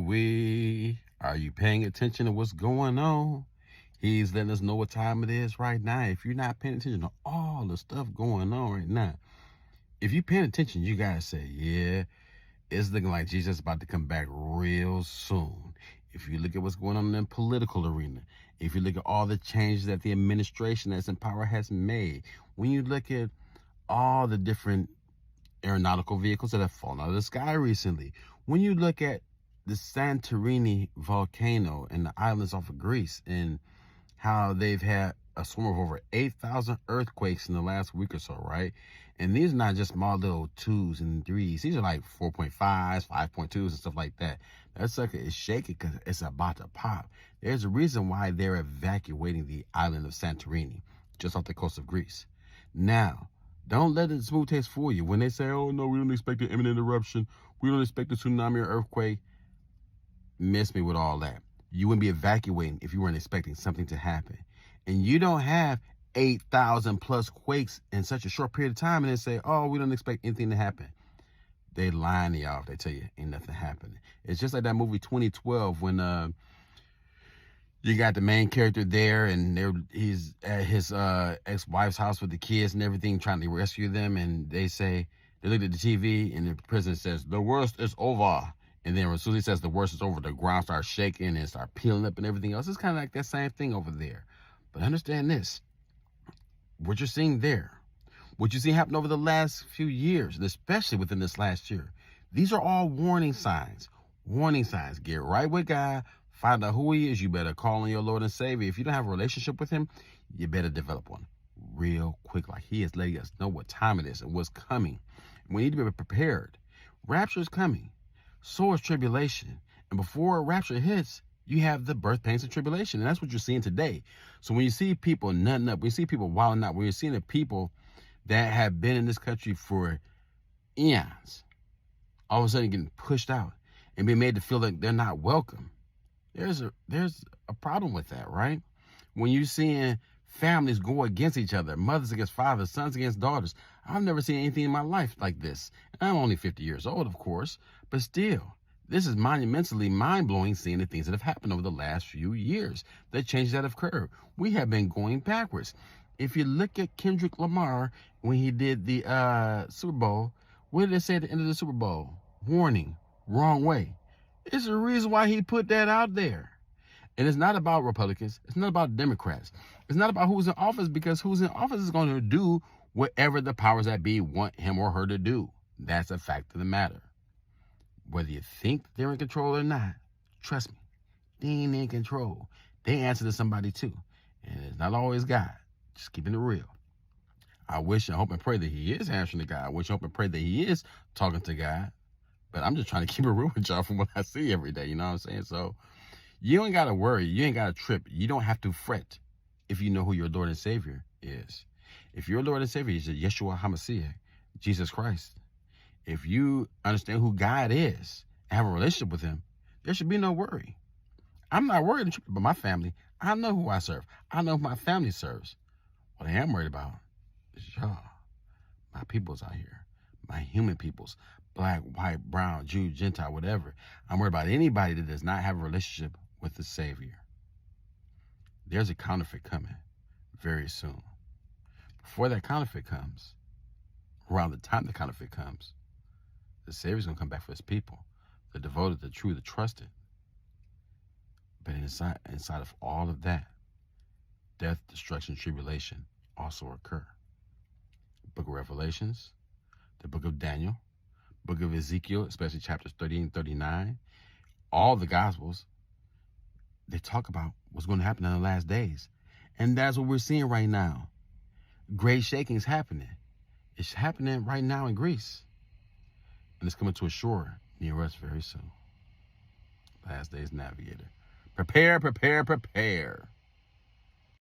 Ooh-wee. Are you paying attention to what's going on? He's letting us know what time it is right now. If you're not paying attention to all the stuff going on right now, if you're paying attention, you gotta say, yeah, it's looking like Jesus is about to come back real soon. If you look at what's going on in the political arena, if you look at all the changes that the administration that's in power has made, when you look at all the different aeronautical vehicles that have fallen out of the sky recently, when you look at the Santorini volcano and the islands off of Greece and how they've had a swarm of over 8,000 earthquakes in the last week or so, right? And these are not just small little 2s and 3s. These are like 4.5s, 5.2s, and stuff like that. That sucker is shaking because it's about to pop. There's a reason why they're evacuating the island of Santorini, just off the coast of Greece. Now, don't let the smooth taste fool you. When they say, oh, no, we don't expect an imminent eruption, we don't expect a tsunami or earthquake, miss me with all that. You wouldn't be evacuating if you weren't expecting something to happen. And you don't have 8,000 plus quakes in such a short period of time and they say, oh, we don't expect anything to happen. They lying to y'all if they tell you ain't nothing happening. It's just like that movie 2012 when you got the main character there and he's at his ex-wife's house with the kids and everything, trying to rescue them. And they look at the TV and the president says, the worst is over. And then as soon as he says the worst is over, the ground starts shaking and start peeling up and everything else. It's kind of like that same thing over there. But understand this, what you're seeing there, what you see happen over the last few years, and especially within this last year, these are all warning signs. Warning signs. Get right with God. Find out who he is. You better call on your Lord and Savior. If you don't have a relationship with him, you better develop one real quick. Like he is letting us know what time it is and what's coming. We need to be prepared. Rapture is coming. So is tribulation. And before rapture hits, you have the birth pains and tribulation. And that's what you're seeing today. So when you see people nutting up, when you see people wilding out, when you're seeing the people that have been in this country for eons, all of a sudden getting pushed out and being made to feel like they're not welcome. There's a problem with that, right? When you're seeing families go against each other, mothers against fathers, sons against daughters. I've never seen anything in my life like this. And I'm only 50 years old, of course, but still, this is monumentally mind-blowing seeing the things that have happened over the last few years, the changes that have occurred. We have been going backwards. If you look at Kendrick Lamar, when he did the Super Bowl, what did they say at the end of the Super Bowl? Warning, wrong way. It's the reason why he put that out there. And it's not about Republicans. It's not about Democrats. It's not about who's in office, because who's in office is going to do whatever the powers that be want him or her to do. That's a fact of the matter. Whether you think they're in control or not, trust me, they ain't in control. They answer to somebody too. And it's not always God. Just keeping it real. I wish and hope and pray that he is answering to God. I wish and hope and pray that he is talking to God. But I'm just trying to keep it real with y'all from what I see every day. You know what I'm saying? So you ain't got to worry. You ain't got to trip. You don't have to fret if you know who your Lord and Savior is. If your Lord and Savior is Yeshua HaMashiach, Jesus Christ, if you understand who God is and have a relationship with him, there should be no worry. I'm not worried about my family. I know who I serve. I know who my family serves. What I am worried about is y'all, my peoples out here, my human peoples, black, white, brown, Jew, Gentile, whatever. I'm worried about anybody that does not have a relationship with the Savior. There's a counterfeit coming very soon. Before that counterfeit comes, around the time the counterfeit comes, the Savior's going to come back for his people, the devoted, the true, the trusted. But inside of all of that, death, destruction, tribulation also occur. The book of Revelations, the book of Daniel, book of Ezekiel, especially chapters 30 and 39, all the Gospels, they talk about what's going to happen in the last days. And that's what we're seeing right now. Great shaking's happening. It's happening right now in Greece. And it's coming to a shore near us very soon. Last Days Navigator. Prepare, prepare, prepare.